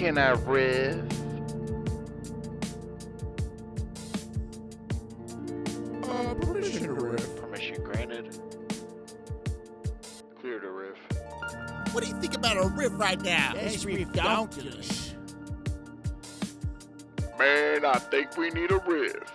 Can I riff? Permission to riff. Permission granted. Clear to riff. What do you think about a riff right now? That's riff-donkulous. Man, I think we need a riff.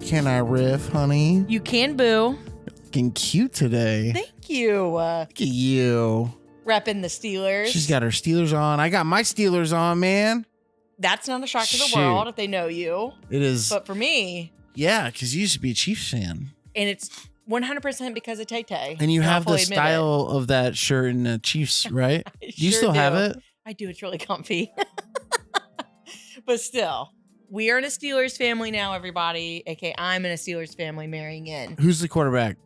Can I riff, honey? You can, boo. Looking cute today. Thank you. Look at you. Repping the Steelers. She's got her Steelers on. I got my Steelers on, man. That's not a shock to the Shoot. world if they know you. It is. But for me, Yeah, because you used to be a Chiefs fan. and it's 100% because of Tay-Tay. And you I'll have the fully admit style of that shirt in the Chiefs, right? it. I Do you sure still have do. it? I do. It's really comfy. But still, we are in a Steelers family now, everybody. AKA, I'm in a Steelers family marrying in Who's the quarterback?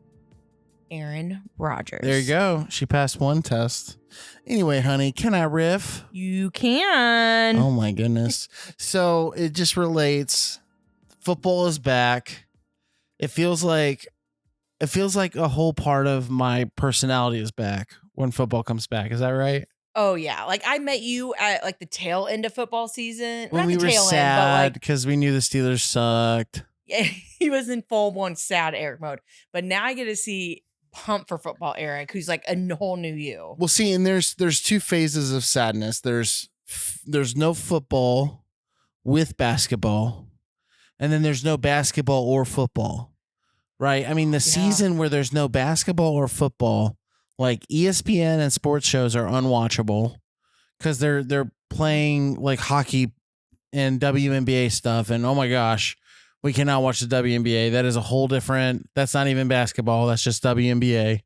Aaron Rodgers. There you go. She passed one test. Anyway, honey, can I riff? You can. Oh my goodness. So it just relates. Football is back. It feels like a whole part of my personality is back when football comes back. Is that right? Oh, yeah. Like, I met you at, like, the tail end of football season. When Not we the were tail sad end, because we knew the Steelers sucked. but, like, he was in full-blown sad Eric mode. But now I get to see pumped for football Eric, who's, like, a whole new you. Well, see, and there's two phases of sadness. There's no football with basketball, and then there's no basketball or football, right? I mean, the season where there's no basketball or football, like ESPN and sports shows are unwatchable because they're playing like hockey and WNBA stuff, and oh my gosh, we cannot watch the WNBA. That is a whole different. That's not even basketball. That's just WNBA.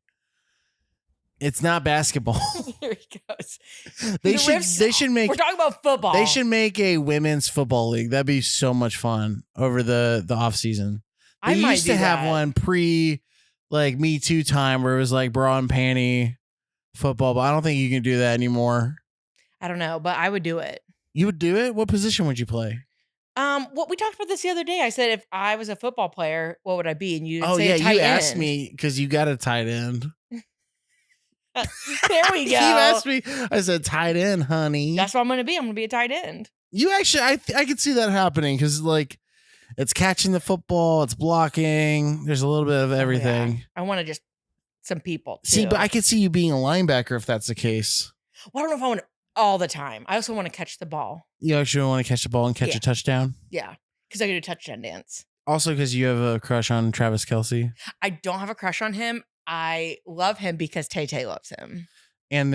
It's not basketball. Here he goes. They The should make. We're talking about football. They should make a women's football league. That'd be so much fun over the off season. They I might used do to have that. one pre like Me Too time where it was like bra and panty football, but I don't think you can do that anymore. I don't know, but I would do it. You would do it? What position would you play? What we talked about this the other day. I said if I was a football player, what would I be? And you Oh say yeah, a tight you end. asked me because you got a tight end. There we go. You asked me. I said tight end, honey. That's what I'm going to be. I'm going to be a tight end. You actually, I could see that happening because like it's catching the football, it's blocking. There's a little bit of everything. Oh, yeah. I want to just some people. Too. See, but I could see you being a linebacker if that's the case. Well, I don't know if I want it all the time. I also want to catch the ball. You actually want to catch the ball and catch Yeah. a touchdown? Yeah, because I get a touchdown dance. Also because you have a crush on Travis Kelce. I don't have a crush on him. I love him because Tay-Tay loves him. And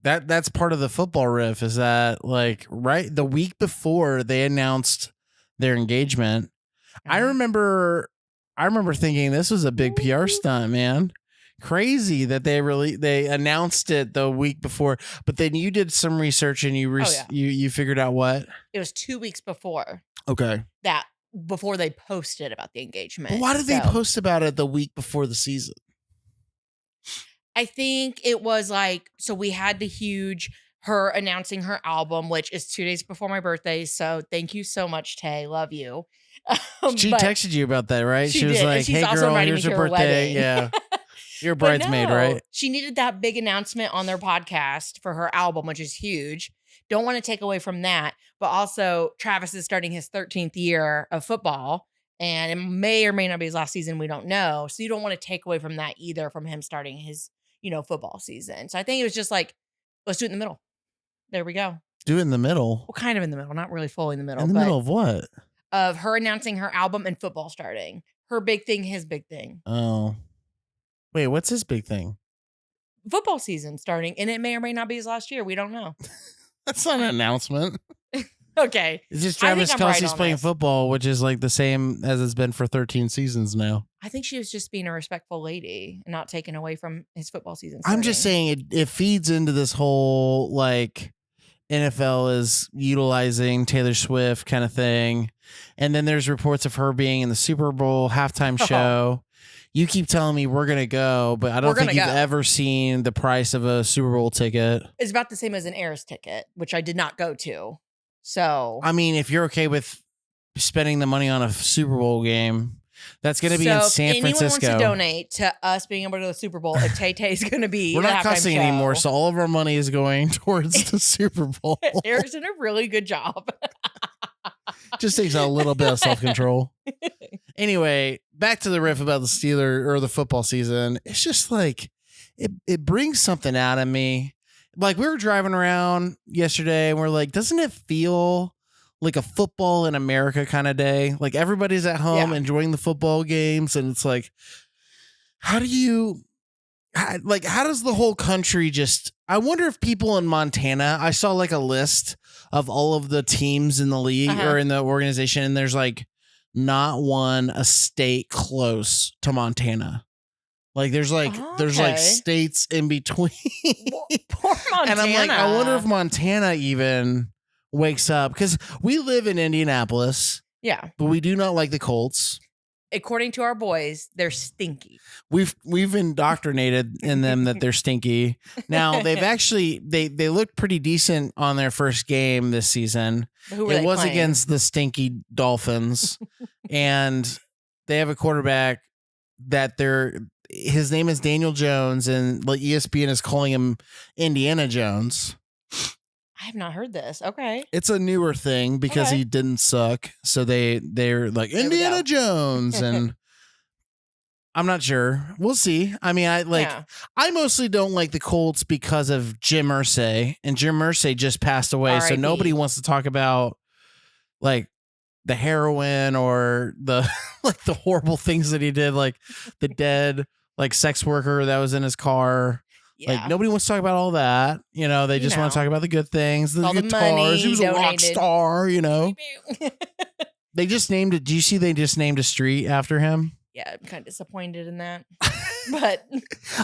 that's part of the football riff is that like right the week before they announced their engagement, I remember thinking this was a big PR stunt, man. Crazy that they announced it the week before, but then you did some research and you figured out what? It was 2 weeks before Okay. that, before they posted about the engagement. But why did they post about it the week before the season? I think it was like, so we had the huge, her announcing her album, which is 2 days before my birthday. So thank you so much, Tay. Love you. She But texted you about that, right? she She was did, and like, she's "Hey also girl, inviting here's me your to her birthday." wedding. Yeah. You're a But bridesmaid, no, right? She needed that big announcement on their podcast for her album, which is huge. Don't want to take away from that. But also, Travis is starting his 13th year of football, and it may or may not be his last season. We don't know. So you don't want to take away from that either, from him starting his, football season. So I think it was just like, let's do it in the middle. There we go. Do it in the middle. Well, kind of in the middle, not really fully in the middle. In the but middle of what? of her announcing her album and football starting. Her big thing, his big thing. Oh. Wait, what's his big thing? Football season starting, and it may or may not be his last year. We don't know. That's not an announcement. Okay. It's just I think Travis I'm right Kelce's on playing this. football, which is like the same as it's been for 13 seasons now. I think she was just being a respectful lady and not taken away from his football season. I'm just starting. saying it feeds into this whole like NFL is utilizing Taylor Swift kind of thing. And then there's reports of her being in the Super Bowl halftime show. You keep telling me we're going to go, but I don't think you've ever seen the price of a Super Bowl ticket. It's about the same as an Eras ticket, which I did not go to. So, I mean, if you're okay with spending the money on a Super Bowl game, That's going to be in San anyone Francisco. wants to donate to us being able to go to the Super Bowl, if Tay Tay's going to be We're not the halftime cussing show. anymore, so all of our money is going towards the Super Bowl. Eric's done a really good job. Just takes a little bit of self-control. Anyway, back to the riff about the Steelers or the football season. It's just like it brings something out of me. Like we were driving around yesterday and we're like, doesn't it feel like a football in America kind of day? Like everybody's at home enjoying the football games, and it's like, how does the whole country just, I wonder if people in Montana, I saw like a list of all of the teams in the league or in the organization, and there's like not a state close to Montana. Like there's like states in between. Poor Montana. And I'm like, I wonder if Montana even wakes up, because we live in Indianapolis. Yeah. But we do not like the Colts. According to our boys, they're stinky. We've indoctrinated in them that they're stinky. Now they've actually they looked pretty decent on their first game this season. Who were it they was playing? against the stinky Dolphins. And they have a quarterback that his name is Daniel Jones, and like ESPN is calling him Indiana Jones. I have not heard this. Okay. It's a newer thing because he didn't suck. So they're like Indiana Jones, and I'm not sure. We'll see. I mean, I mostly don't like the Colts because of Jim Irsay, and Jim Irsay just passed away. R.I.P. So nobody wants to talk about like the heroin or the like the horrible things that he did, like the dead like sex worker that was in his car. Yeah. Like nobody wants to talk about all that. You know, they just want to talk about the good things, the all guitars. The money he was a rock donated. star, you know. They just named it. Do you see they just named a street after him? Yeah, I'm kind of disappointed in that. But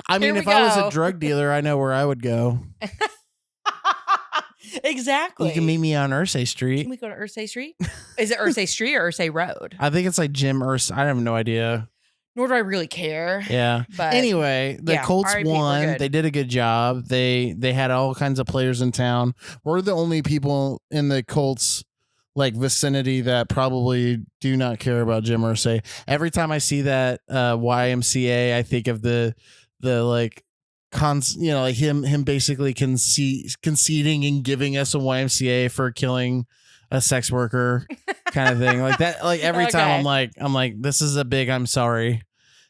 I mean, if I was a drug dealer, I know where I would go. Exactly. You can meet me on Irsay Street. Can we go to Irsay Street? Is it Irsay Street or Irsay Road? I think it's like Jim Irsay. I have no idea. Nor do I really care. Yeah. But anyway, the Colts RIP, won. They did a good job. They had all kinds of players in town. We're the only people in the Colts like vicinity that probably do not care about Jim Irsay. Every time I see that YMCA, I think of the like like him basically conceding and giving us a YMCA for killing a sex worker kind of thing like that. Like every time I'm like, this is a big, I'm sorry.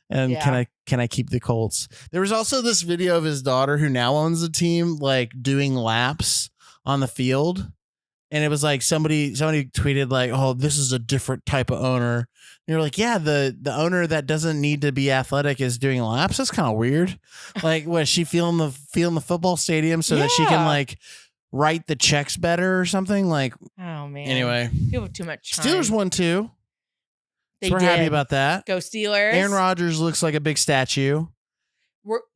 And can I keep the Colts? There was also this video of his daughter who now owns the team, like doing laps on the field. And it was like somebody tweeted like, oh, this is a different type of owner. And you're like, yeah, the owner that doesn't need to be athletic is doing laps. That's kind of weird. Like, was she feeling the football stadium so that she can like write the checks better or something? Like, oh man. Anyway, people have too much time. Steelers won too. They so we're happy about that. Go Steelers. Aaron Rodgers looks like a big statue.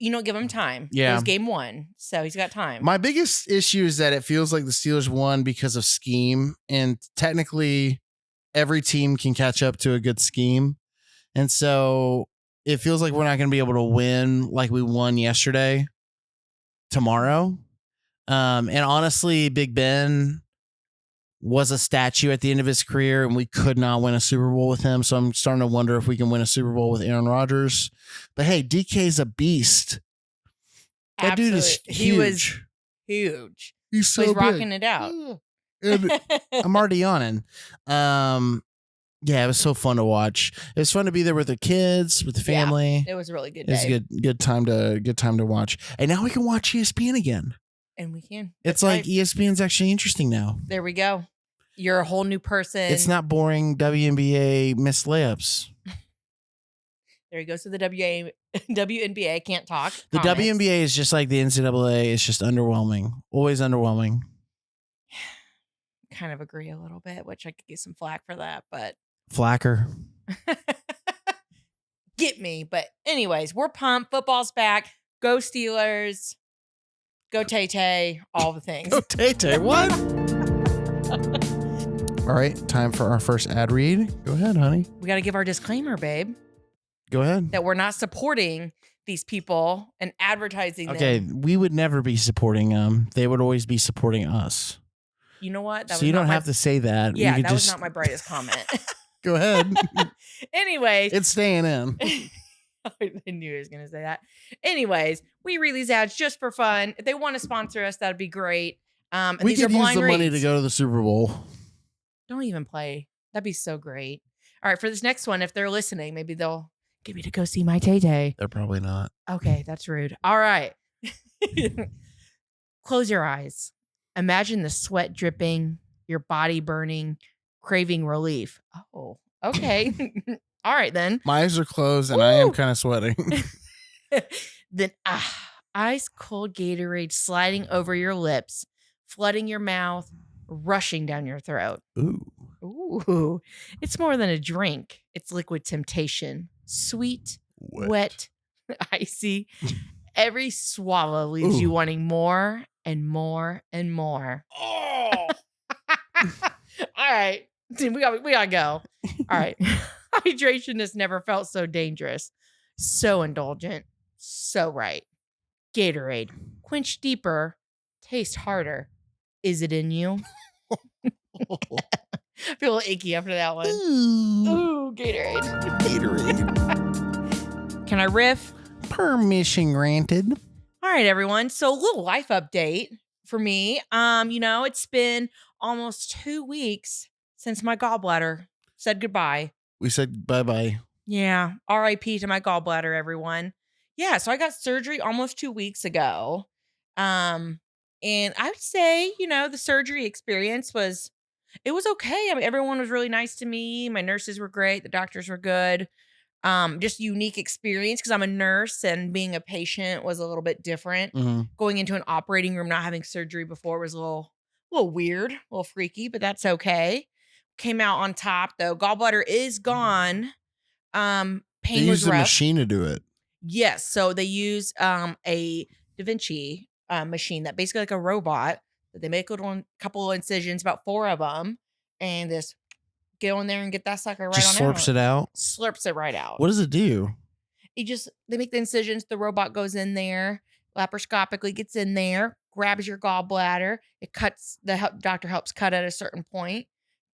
Give him time. Yeah. It was game 1, so he's got time. My biggest issue is that it feels like the Steelers won because of scheme, and technically every team can catch up to a good scheme. And so it feels like we're not going to be able to win like we won yesterday tomorrow. And honestly, Big Ben was a statue at the end of his career, and we could not win a Super Bowl with him. So I'm starting to wonder if we can win a Super Bowl with Aaron Rodgers. But hey, DK's a beast. That dude is huge. He was huge. He's so he's big. rocking it out. And I'm already yawning. Yeah, it was so fun to watch. It was fun to be there with the kids, with the family. It was a really good day. It was a good time to watch. And now we can watch ESPN again. And we can. It's like ESPN's actually interesting now. There we go. You're a whole new person. It's not boring WNBA missed layups. There he goes to the WNBA. Can't talk. The WNBA is just like the NCAA. It's just underwhelming. Always underwhelming. Kind of agree a little bit, which I could get some flack for that, but Flacker. Get me. But anyways, we're pumped. Football's back. Go Steelers. Go Tay-Tay, all the things. Go Tay-Tay, what? All right, time for our first ad read. Go ahead, honey. We got to give our disclaimer, babe. Go ahead. That we're not supporting these people and advertising them. Okay, we would never be supporting them. They would always be supporting us. You know what? So you don't have to say that. Yeah, you that was not my brightest comment. Go ahead. Anyways, It's staying in. I knew he was going to say that. Anyways, we read these ads just for fun. If they want to sponsor us, that'd be great. And We these are could use blind the money to reads. go to the Super Bowl. Don't even play. That'd be so great. All right, for this next one, if they're listening, maybe they'll get me to go see my Tay-Tay. They're probably not. Okay, that's rude. All right. Close your eyes. Imagine the sweat dripping, your body burning, craving relief. Oh, okay. All right, then. My eyes are closed and I am Woo! kind of sweating. Then ice cold Gatorade sliding over your lips, flooding your mouth, rushing down your throat. Ooh. Ooh, it's more than a drink. It's liquid temptation. Sweet, wet, icy. Every swallow leaves you wanting more and more and more. Oh. All right. We gotta go. All right. Hydration has never felt so dangerous. So indulgent. So right. Gatorade. Quench deeper. Taste harder. Is it in you? I feel a little icky after that one. Ooh, Gatorade. Gatorade. Can I riff? Permission granted. All right, everyone. So a little life update for me. It's been almost 2 weeks since my gallbladder said goodbye. We said bye-bye. Yeah. RIP to my gallbladder, everyone. Yeah. So I got surgery almost 2 weeks ago. And I would say, the surgery experience was okay. I mean, everyone was really nice to me. My nurses were great. The doctors were good. Just unique experience because I'm a nurse and being a patient was a little bit different. Mm-hmm. Going into an operating room, not having surgery before was a little weird, a little freaky, but that's okay. Came out on top though. Gallbladder is gone. Pain They was used a rough. machine to do it. Yes. So they use a Da Vinci machine that basically like a robot that they make a couple of incisions, about 4 of them, and just go in there and get that sucker right Just on slurps it out. Slurps it right out. What does it do? They make the incisions. The robot goes in there, laparoscopically gets in there, grabs your gallbladder. It cuts. The doctor helps cut at a certain point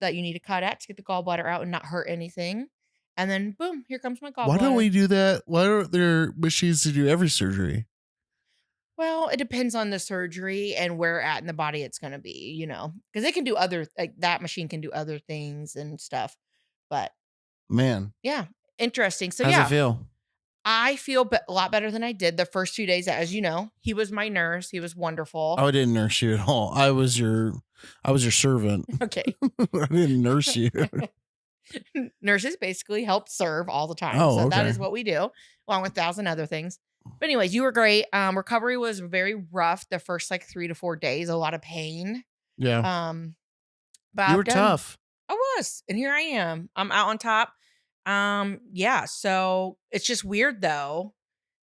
that you need to cut at to get the gallbladder out and not hurt anything. And then boom, here comes my gallbladder. Why don't we do that? Why aren't there machines to do every surgery? Well, it depends on the surgery and where at in the body it's going to be, because it can do that machine can do other things and stuff. But Man, yeah, interesting. So how's yeah, it feel? I feel a lot better than I did the first 2 days. As you know, he was my nurse. He was wonderful. Oh, I didn't nurse you at all. I was your servant. Okay. I didn't nurse you. Nurses basically help serve all the time. Oh, so that okay. is what we do, along with 1,000 other things. But anyways, you were great. Recovery was very rough the first 3 to 4 days. A lot of pain. Yeah. But You were tough. I was, and here I am. I'm out on top. Yeah. So it's just weird though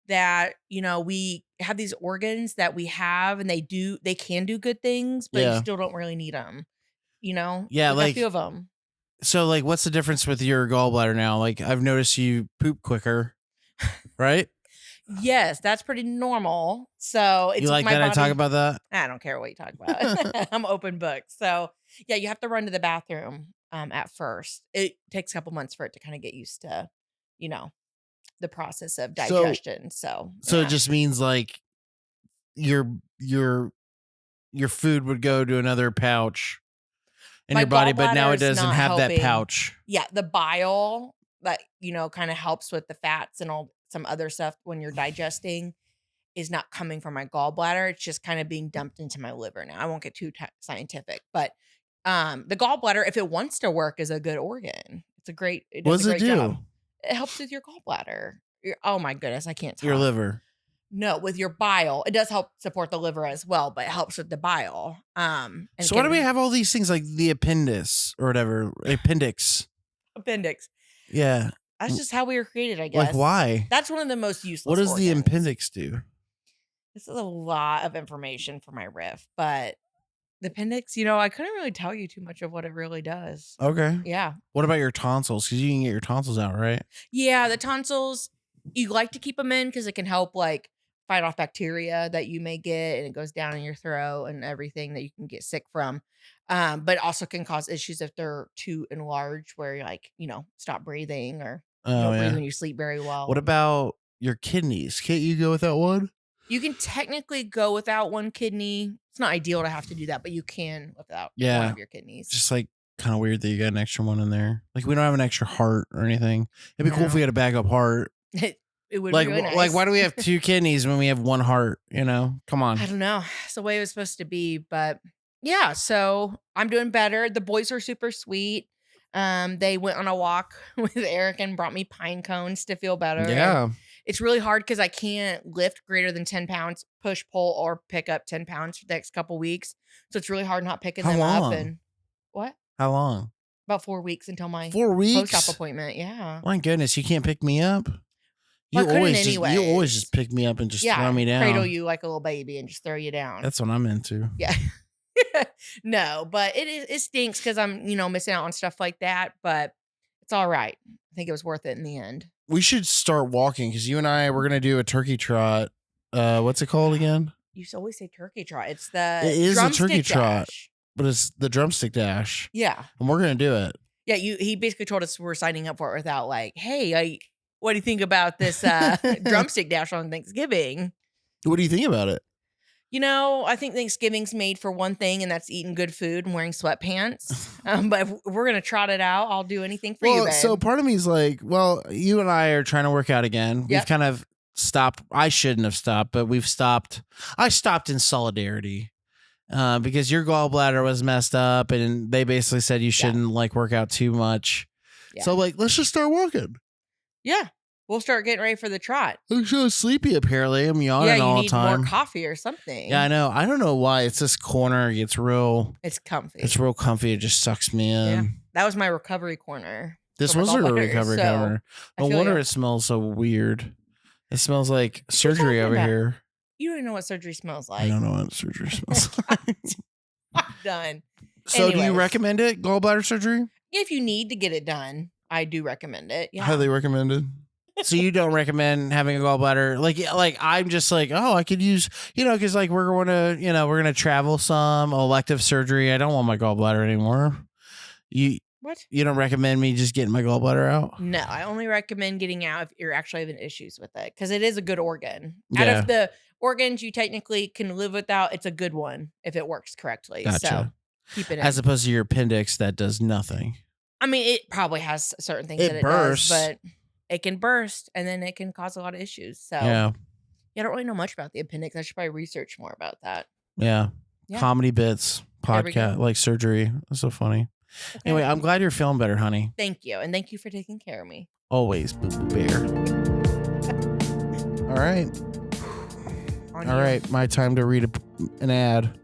that we have these organs that we have, and they can do good things, but you still don't really need them. Yeah, a few of them. So what's the difference with your gallbladder now? I've noticed you poop quicker, right? Yes, that's pretty normal. So it's You like my that body, I talk about that? I don't care what you talk about. I'm open book. So yeah, you have to run to the bathroom at first. It takes a couple months for it to kind of get used to, the process of digestion. So it just means your food would go to another pouch in My your body, but now it gallbladder's doesn't not have that helping. pouch. Yeah, the bile that kind of helps with the fats and all some other stuff when you're digesting is not coming from my gallbladder. It's just kind of being dumped into my liver now. I won't get too scientific, but the gallbladder, if it wants to work, is a good organ. It's a great. It What does does a it great do? job. It helps with your gallbladder. Oh my goodness, I can't talk. Your liver. No, with your bile. It does help support the liver as well, but it helps with the bile. And So why do we have all these things like the appendix or whatever? Appendix. appendix? Yeah. That's just how we were created, I guess. Why? That's one of the most useless. What does the organs. appendix do? This is a lot of information for my riff, but the appendix, I couldn't really tell you too much of what it really does. Okay. Yeah. What about your tonsils? Because you can get your tonsils out, right? Yeah, the tonsils, you like to keep them in because it can help fight off bacteria that you may get, and it goes down in your throat and everything that you can get sick from. But also can cause issues if they're too enlarged, where you're like, stop breathing or you Oh don't breathe yeah. when you sleep very well. What about your kidneys? Can't you go without one? You can technically go without one kidney. It's not ideal to have to do that, but you can without one Yeah. of your kidneys. Just like kind of weird that you got an extra one in there. Like we don't have an extra heart or anything. It'd be cool if No. we had a backup heart. It would Like be really nice. like why do we have 2 kidneys when we have 1 heart? Come on. I don't know. It's the way it was supposed to be, but yeah. So I'm doing better. The boys are super sweet. They went on a walk with Eric and brought me pine cones to feel better. Yeah. And it's really hard because I can't lift greater than 10 pounds, push, pull, or pick up 10 pounds for the next couple weeks. So it's really hard not picking How them long? up. And what? How long? About 4 weeks until my 4 weeks. post-op appointment. Yeah. My goodness, you can't pick me up. You Well, I couldn't always anyways. just pick me up and just Yeah. throw me down. Cradle you like a little baby and just throw you down. That's what I'm into. Yeah. No, but it stinks because I'm, missing out on stuff like that, but it's all right. I think it was worth it in the end. We should start walking because you and I we're gonna do a turkey trot. What's it called again? You used to always say turkey trot. It's the It is a drumstick turkey trot. dash. But it's the drumstick dash, Yeah. and we're gonna do it. Yeah, he basically told us we're signing up for it without like, hey, what do you think about this drumstick dash on Thanksgiving? What do you think about it? I think Thanksgiving's made for one thing, and that's eating good food and wearing sweatpants. But if we're gonna trot it out, I'll do anything for you, babe. So part of me is like, well, you and I are trying to work out again. Yep. We've kind of stopped. I shouldn't have stopped, but we've stopped. I stopped in solidarity because your gallbladder was messed up, and they basically said you shouldn't work out too much. Yeah. So let's just start walking. Yeah, we'll start getting ready for the trot. I'm so sleepy. Apparently, I'm yawning you all the need time. more coffee or something. Yeah, I know. I don't know why. It's this corner. It's real. It's comfy. It's real comfy. It just sucks me in. Yeah. That was my recovery corner. This for my was a gallbladder, recovery so corner. I No feel wonder ya. it smells so weird. It smells like surgery talking over about? here. You don't even know what surgery smells like. I don't know what surgery smells like. I'm done. So, do you Anyways. recommend it? Gallbladder surgery? If you need to get it done, I do recommend it. Yeah. Highly recommended. So you don't recommend having a gallbladder? Like I'm just like, oh, I could use, because we're going to, we're going to travel some elective surgery. I don't want my gallbladder anymore. What? You don't recommend me just getting my gallbladder out? No, I only recommend getting out if you're actually having issues with it because it is a good organ. Yeah. Out of the organs you technically can live without, it's a good one if it works correctly. Gotcha. So keep it in. As opposed to your appendix that does nothing. I mean, it probably has certain things It that it bursts. does, but it can burst and then it can cause a lot of issues. So Yeah. I don't really know much about the appendix. I should probably research more about that. Yeah. Yeah. Comedy bits, There we go. podcast, like surgery. That's so funny. Okay. Anyway, I'm glad you're feeling better, honey. Thank you. And thank you for taking care of me. Always, Boo Boo Bear. All right. On All you. right. My time to read an ad.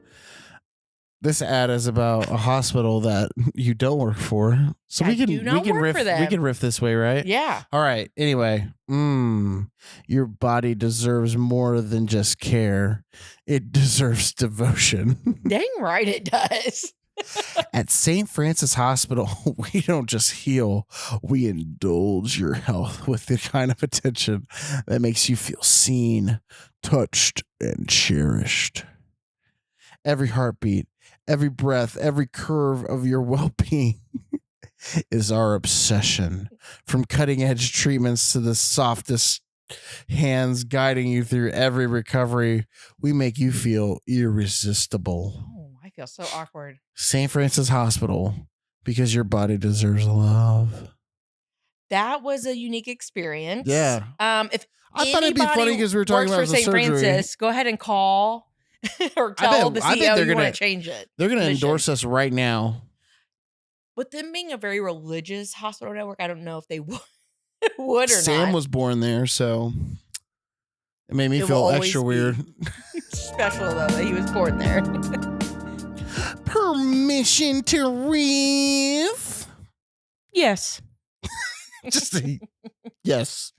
This ad is about a hospital that you don't work for. So I we can do not work riff for them. we can riff this way, right? Yeah. All right. Anyway, your body deserves more than just care. It deserves devotion. Dang right it does. At St. Francis Hospital, we don't just heal, we indulge your health with the kind of attention that makes you feel seen, touched, and cherished. Every heartbeat, every breath, every curve of your well-being is our obsession. From cutting-edge treatments to the softest hands guiding you through every recovery, we make you feel irresistible. Oh, I feel so awkward. St. Francis Hospital, because your body deserves love. That was a unique experience. Yeah. If I thought it'd be funny because we were talking works about for the St. surgery. Francis, go ahead and call or I tell bet- the I bet CEO they're you want gonna- to change it. They're going to Mission. endorse us right now. With them being a very religious hospital network, I don't know if they would or Sam not. was born there, so it made me It will feel always extra be weird. special though that he was born there. Permission to riff. Yes. Just yes.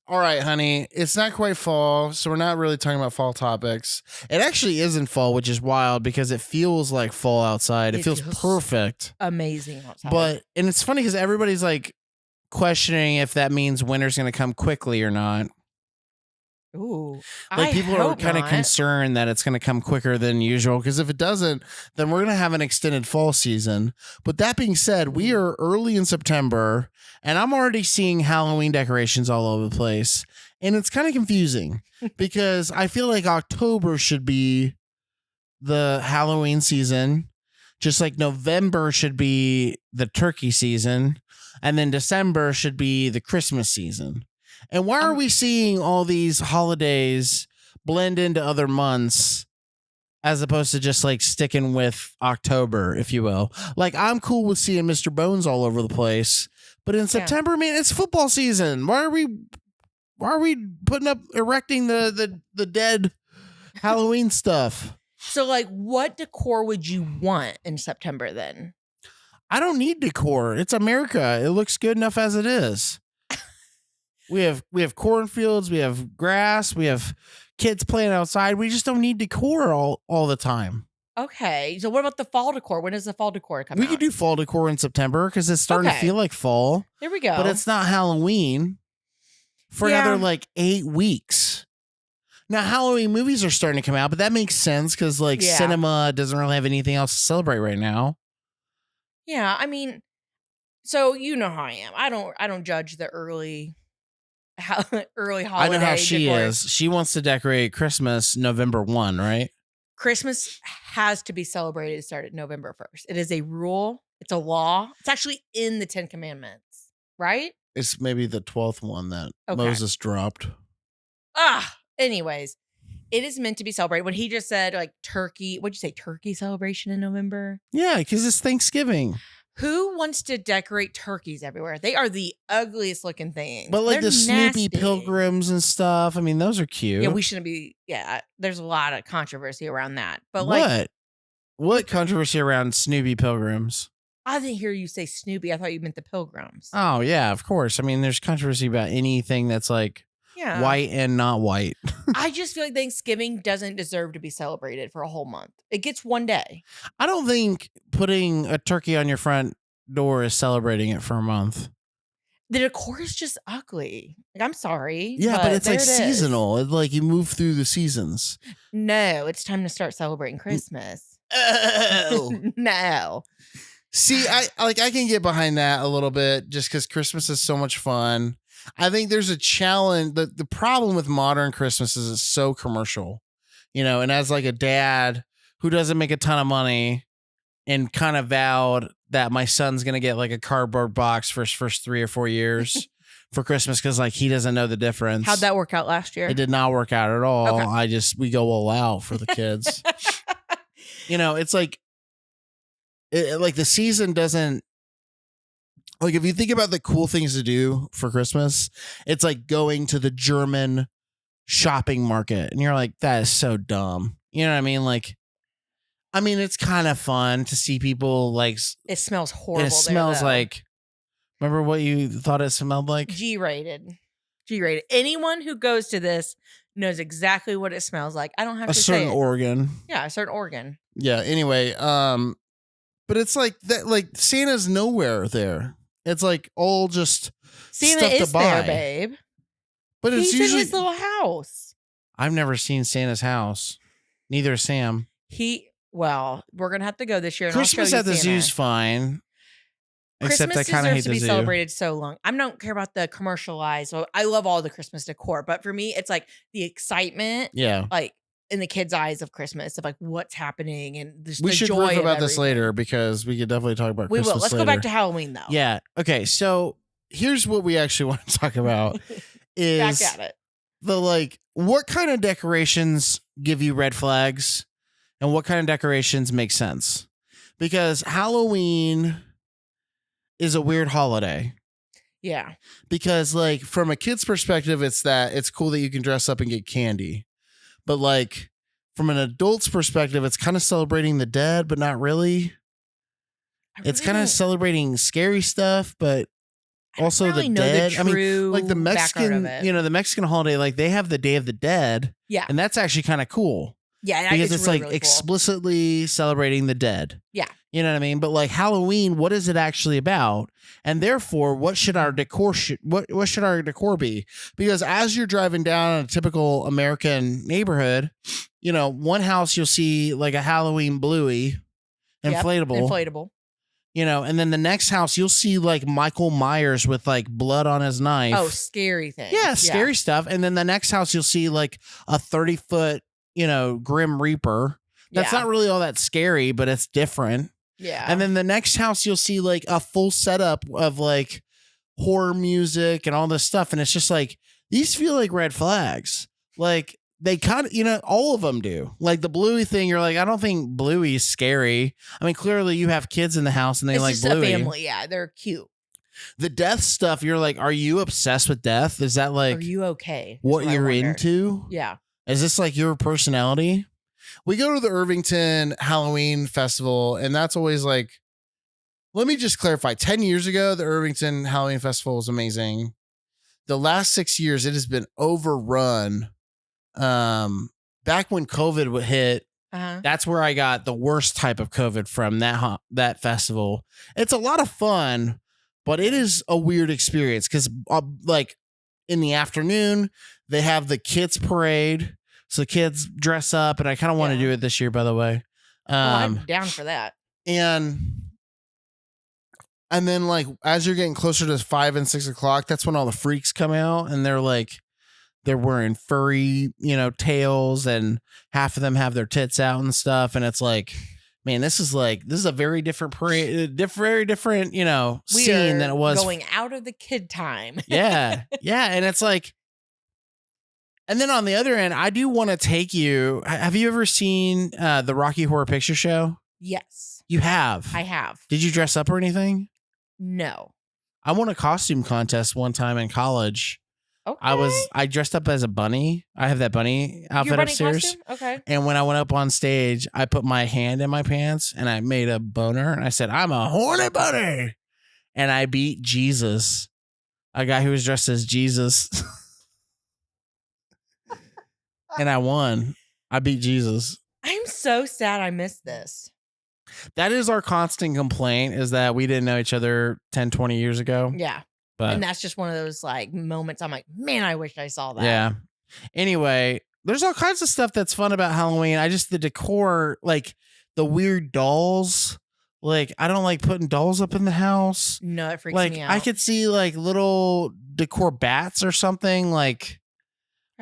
All right, honey. It's not quite fall, so we're not really talking about fall topics. It actually isn't fall, which is wild because it feels like fall outside. It feels perfect. Amazing outside. And it's funny because everybody's like questioning if that means winter's going to come quickly or not. Ooh. Like, I people are hope kind of not. concerned that it's going to come quicker than usual, because if it doesn't, then we're going to have an extended fall season. But that being said, we are early in September, and I'm already seeing Halloween decorations all over the place. And it's kind of confusing because I feel like October should be the Halloween season, just like November should be the turkey season, and then December should be the Christmas season. And why are we seeing all these holidays blend into other months as opposed to just like sticking with October, if you will? Like, I'm cool with seeing Mr. Bones all over the place, but in September, man, it's football season. Why are we erecting the dead Halloween stuff? So, like, what decor would you want in September then? I don't need decor. It's America. It looks good enough as it is. We have cornfields, we have grass, we have kids playing outside. We just don't need decor all the time. Okay. So what about the fall decor? When does the fall decor come out? We could do fall decor in September because it's starting to feel like fall. There we go. But it's not Halloween for another like 8 weeks. Now, Halloween movies are starting to come out, but that makes sense because like cinema doesn't really have anything else to celebrate right now. Yeah, I mean, so you know how I am. I don't judge the early holiday. I know how she decor. is. She wants to decorate Christmas November 1, right? Christmas has to be celebrated and started November 1st. It is a rule. It's a law. It's actually in the 10 Commandments, right? It's maybe the 12th one that Moses dropped. Anyways, it is meant to be celebrated. When he just said like turkey, what'd you say? Turkey celebration in November? Yeah, because it's Thanksgiving. Who wants to decorate turkeys everywhere? They are the ugliest looking things. But like they're the nasty. Snoopy pilgrims and stuff. I mean, those are cute. Yeah, we shouldn't be. Yeah, there's a lot of controversy around that. But like, what controversy around Snoopy pilgrims? I didn't hear you say Snoopy. I thought you meant the pilgrims. Oh yeah, of course. I mean, there's controversy about anything that's like white and not white. I just feel like Thanksgiving doesn't deserve to be celebrated for a whole month. It gets one day. I don't think putting a turkey on your front door is celebrating it for a month. The decor is just ugly. Like, I'm sorry. Yeah, but it's like seasonal. Is. It's like you move through the seasons. No, it's time to start celebrating Christmas. Oh. No. See, I can get behind that a little bit just because Christmas is so much fun. I think there's a challenge. The problem with modern Christmas is it's so commercial, and as like a dad who doesn't make a ton of money and kind of vowed that my son's going to get like a cardboard box for his first 3 or 4 years for Christmas because like he doesn't know the difference. How'd that work out last year? It did not work out at all. Okay. We go all out for the kids. It's like, like the season doesn't, like if you think about the cool things to do for Christmas, it's like going to the German shopping market and you're like, that is so dumb. You know what I mean? Like, it's kind of fun to see people like. It smells horrible. It smells like. Remember what you thought it smelled like? G-rated. Anyone who goes to this knows exactly what it smells like. I don't have to say it. A certain organ. Yeah, a certain organ. Yeah. Anyway, but it's like that. Like Santa's nowhere there. It's like all just Santa stuff is to buy. there, babe. But it's He's usually in his little house. I've never seen Santa's house. Neither has Sam. Well, we're gonna have to go this year. And Christmas I'll at the Santa. zoo's fine. Except Christmas I kind of hate deserves to the be zoo. celebrated so long. I don't care about the commercialized. So I love all the Christmas decor, but for me, it's like the excitement, Yeah. like in the kids' eyes of Christmas, of like what's happening and the We should joy riff of about this everything. later because we could definitely talk about We Christmas will. Let's later. go back to Halloween though. Yeah. Okay. So here's what we actually want to talk about is Back at it. What kind of decorations give you red flags and what kind of decorations make sense? Because Halloween is a weird holiday. Yeah. Because like from a kid's perspective, it's cool that you can dress up and get candy. But like from an adult's perspective, it's kind of celebrating the dead, but not really. It's kind of celebrating scary stuff, but also really the know dead. the true like the background Mexican, of it. the Mexican holiday, like they have the Day of the Dead. Yeah. And that's actually kind of cool. Yeah, because it's really, like really cool. explicitly celebrating the dead. Yeah. You know what I mean? But like Halloween, what is it actually about? And therefore, what should our decor what should our decor be? Because as you're driving down a typical American neighborhood, you know, one house you'll see like a Halloween bluey, inflatable. You know, and then the next house you'll see like Michael Myers with like blood on his knife. Oh, scary thing. Yeah, scary stuff. And then the next house you'll see like a 30-foot, you know, Grim Reaper. That's not really all that scary, but it's different. Yeah. And then the next house you'll see like a full setup of like horror music and all this stuff. And it's just like, these feel like red flags. Like they kind of, you know, all of them do. Like the Bluey thing, you're like, I don't think Bluey's scary. I mean, clearly you have kids in the house and they it's like just Bluey. A family, yeah, they're cute. The death stuff, you're like, are you obsessed with death? Is that like, are you okay? What you're into? Yeah. Is this like your personality? We go to the Irvington Halloween Festival, and that's always like, let me just clarify. 10 years ago, the Irvington Halloween Festival was amazing. The last 6 years, it has been overrun. Back when COVID would hit, that's where I got the worst type of COVID from that festival. It's a lot of fun, but it is a weird experience because like in the afternoon, they have the kids parade. So kids dress up, and I kind of want to do it this year, by the way. I'm down for that. And then like as you're getting closer to 5 and 6 o'clock, that's when all the freaks come out, and they're wearing furry, you know, tails, and half of them have their tits out and stuff. And it's like, man, this is a very different parade, very different, you know, scene than it was going out of the kid time. Yeah, yeah, and it's like. And then on the other end, I do want to take you. Have you ever seen the Rocky Horror Picture Show? Yes. You have? I have. Did you dress up or anything? No. I won a costume contest one time in college. Okay. I dressed up as a bunny. I have that bunny outfit upstairs. Costume? Okay. And when I went up on stage, I put my hand in my pants and I made a boner. And I said, I'm a horny bunny. And I beat Jesus, a guy who was dressed as Jesus. And I won. I beat Jesus. I'm so sad I missed this. That is our constant complaint, is that we didn't know each other 10, 20 years ago. Yeah. But and that's just one of those like moments I'm like, man, I wish I saw that. Yeah. Anyway, there's all kinds of stuff that's fun about Halloween. The decor, like the weird dolls. Like, I don't like putting dolls up in the house. No, it freaks like, me out. I could see like little decor bats or something, like,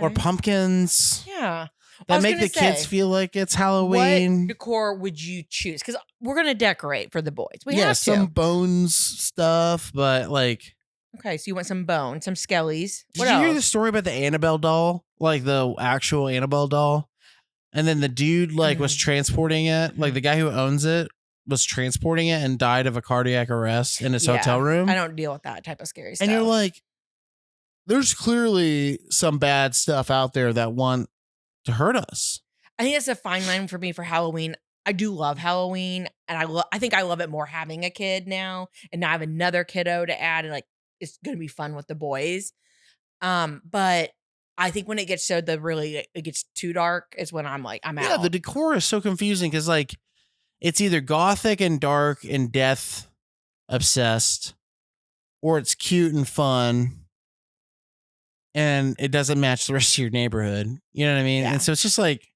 or pumpkins. Yeah. That make the kids feel like it's Halloween. What decor would you choose? Because we're going to decorate for the boys. We have to. Some bones stuff, but like. Okay, so you want some bones, some skellies. Did you hear the story about the Annabelle doll? Like the actual Annabelle doll? And then the dude like was transporting it. Like the guy who owns it was transporting it and died of a cardiac arrest in his hotel room. I don't deal with that type of scary stuff. And you're like, there's clearly some bad stuff out there that want to hurt us. I think that's a fine line for me for Halloween. I do love Halloween, and I think I love it more having a kid now, and now I have another kiddo to add, and like it's gonna be fun with the boys. But I think when it gets it gets too dark is when I'm like, I'm out. Yeah, the decor is so confusing because like it's either gothic and dark and death obsessed, or it's cute and fun. And it doesn't match the rest of your neighborhood. You know what I mean? Yeah. And so it's just like.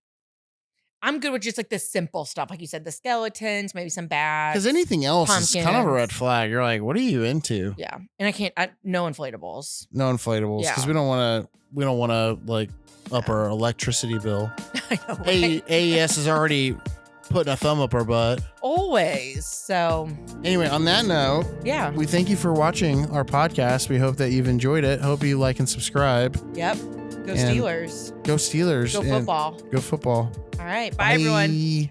I'm good with just like the simple stuff. Like you said, the skeletons, maybe some bats. Because anything else is kind of a red flag. You're like, what are you into? Yeah. And no inflatables. No inflatables. Because we don't want to like up our electricity bill. I know, right? AES is already putting a thumb up our butt. Always. So anyway, on that note, we thank you for watching our podcast. We hope that you've enjoyed it. Hope you like and subscribe. Yep. Go Steelers. Go Steelers. Go football. Go football. All right. Bye, everyone.